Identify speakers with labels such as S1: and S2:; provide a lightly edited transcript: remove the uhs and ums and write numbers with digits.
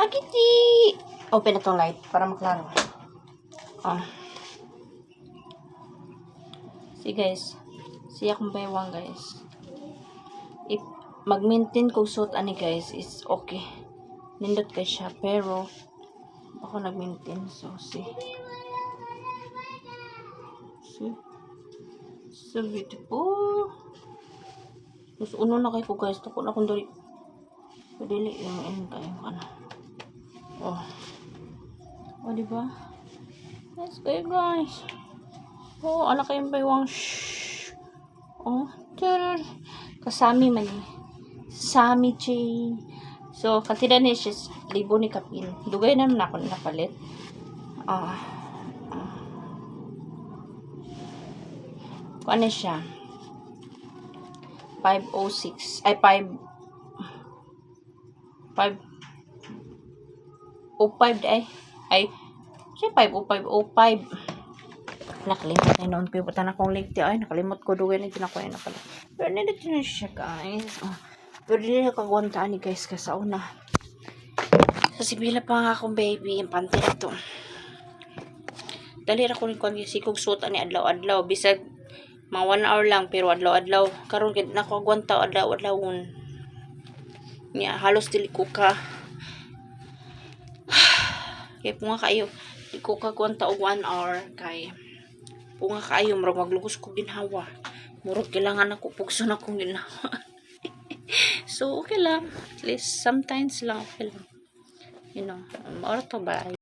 S1: Agiti! Open na tong light para maklaro. See guys. Siya kung baywang guys. If mag-maintain kong suit ani guys is okay. Nindot kay siya pero ako nag-maintain so see. So beautiful. Mas uno na kay ko guys. Tako na akong dali. Padili yung end kayo. Oh, diba? Let's go guys. Oh, ala kayong baywang. Shhh. Oh, tarar. Kasami man eh. Sami chain. So, katida ni siya libo ni kapin. Dugay na ako napalit. Ano siya? 506. Ay, 505 ay siya 505. Nakalimot na noon ko yung putan akong link ay nakalimot ko duwi na tinakuha na pala pero nandito na siya guys. Pero hindi na kagwantaan ni guys kasi sa una sa sibila pa nga akong baby yung panty na to dali ra ko rin kung sikog suot ni adlaw-adlaw bisag mga 1 hour lang pero adlaw-adlaw karon gid na ko agwanta adlaw-adlawon niya halos dili ko ka kaya po nga kayo di ko kagwanta og 1 hour kay po nga kayo murag maglugos ko ginhawa murag kailangan ako pugso na kong ginhawa so okay lang at least sometimes lang okay lang maura to ba